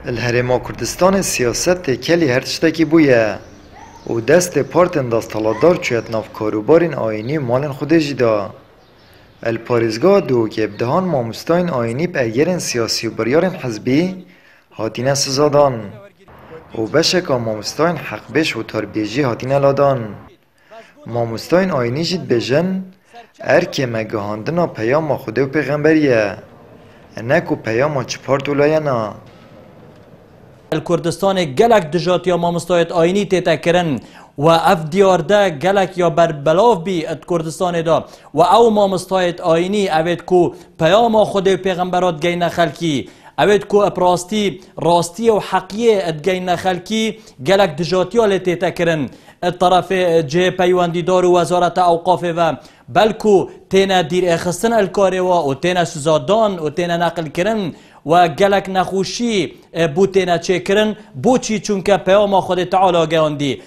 الهرما کردستان سیاست کلی هر تشتکی بویه و دست پارتن دستالدار چویت ناف کاروبارین آینی مالن خودش دا. الپارزگاه دو که ابدهان ماموستاین آینی بأگرین سیاسی و بریارین حزبی هاتینه سزادان و بشکا ماموستاین حق بش و تربیجی هاتینه لادان. ماموستاین آینی جید بجن ارکه مگهاندنا پیام خوده و پیغمبریه نکو پیام چپارت و لاینا. الکردستان گلک دجات یا مامستایت آینی تیتا کرن و اف دیارده گلک یا بربلاف بی ات کردستان دا و او مامستایت آینی اوید کو پیام خود پیغمبرات گین خلکی اوید کو اپراستی راستی و حقیه ات گین خلکی گلک دجاتی ها تیتا کرن الطرف جه پیواندی دار و وزارت اوقاف و بلکو تینا دیر اخستن الکاری و تینا سزادان و تینا نقل کرن و گلک نخوشی بو تینا چه کرن بو چی چونکه پیام خود تعالی گاندی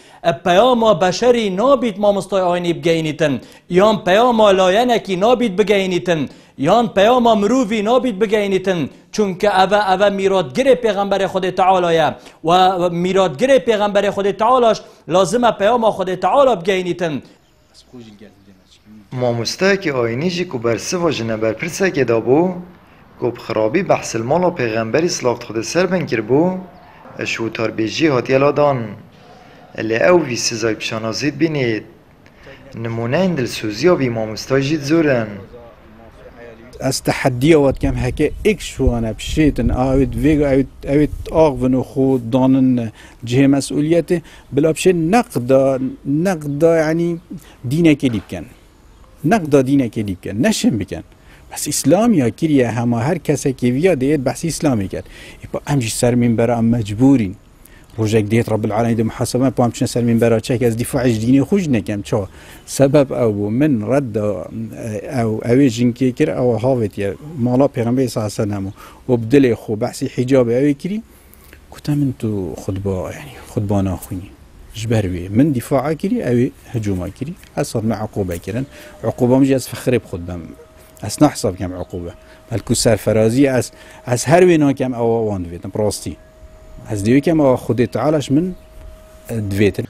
پیام بشری نابید مامستای آینی بگینیتن یان پیام لاینکی نابید بگینیتن یان پیام مروفی نابید بگینیتن چونکه اوه میرادگر پیغمبر خود تعالی و میرادگر پیغمبر خود تعالیش لازمه پیام خود تعالی بگینیتن. ماموستا که آینی جی کو برسه و جنبر پرسه که دابو گوب خرابی بحث المالا پیغمبری سلاخت خود سر بن کر بو اشوتار بیجی هاتی الادان اللي او وی سزای پشانازید بینید نمونه این دلسوزی و وی ماموستای جید زورن. از تحدیه وقت کم هکه اکشوانه بشیتن آوید ویگو آوید آغون و خود دانن جه مسئولیت بلا بشه نقدا يعني دینه که لیب کن نقدا دینه که لیب کن نشم بکن بس اسلام یا کریه همه هر کسی که ویا دید بس اسلامی کرد ایپا امجی سر من برا امجبورین روزك ديت رب العالمين دي محاسبة بامشنا سلمين برا تشيك از دفاع ديني خوش نكم شو سبب او من رد او اويجن كيكر او هاوت يا مالا پیغمبر صلى الله عليه وسلم وبدل خو بحثي حجاب اوي كري كنت من تو خطبه يعني خطبانا خويني جبر بي من دفاع كري او هجوم كري اصلا مع عقوبه كرن عقوبه مجي از فخري بخطبه اس نحسب كم عقوبه بلكو سرفرازي از هر وينا كم او وان فيتن براستي از دیوی که ما خود تعالش من دویتن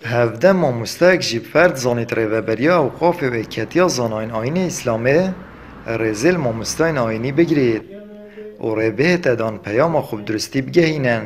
هفده ما مستق جیب فرد زانیت ریوبریا و قاف و اکتیا زاناین آینی اسلامی رزیل ما مستاین آینی بگیرید و ریبه تدان پیام خوب درستی بگهینن.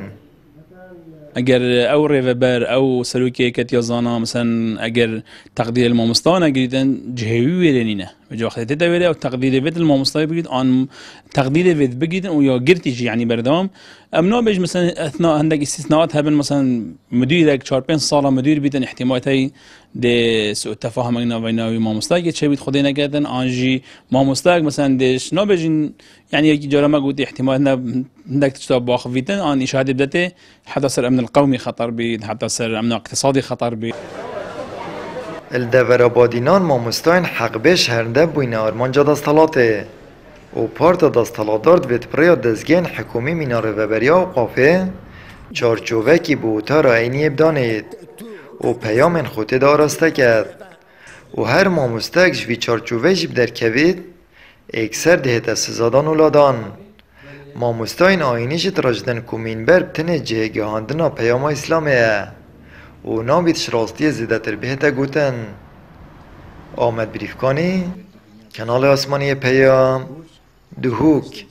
اگر او ریوبر او سلوکی اکتیا زانا مثلا اگر تقدیر المامستان اگریدن جهوی ویرنینه و جو وقتی تدویره او تقدیر وید المامستای بگید آن تقدیر وید بگیدن و یا گرتیج یعنی بردام امنا بیش مثلا اثناء عندك استثناءات هبن مثلا مديرك 4-5 ساله مدير بيدن احتمالاتي ده سوء التفاهم بين مامستاك چه بيت خدينا جدن انجي مامستاك مثلا دش نابجين يعني يجي جرما قلت احتمال عندك تشتغل باخ فيتن ان اشاده بدته حتى صار امن القومي خطر بيد حتى صار امن اقتصادي خطر بيد الدورابادینان ماموستاین حق بش هرنده بوینه آرمان جا دستالاته و پارت دستالادارد وید پریا دزگین حکومی میناره و بریا و قافه چارچوه کی بوتا را اینی ابدانید و پیام خوته دارسته کرد و هر ماموستک جوی چارچوه جیب در کوید اکثر دهت سزادان اولادان ماموستاین آینی جد راجدن کمین بر بتنه جهگه هاندنا پیام اسلامه و نابید شراستی زیده تر بهتا گوتن. آمد بریفکانی کانال آسمانی پیام دهوک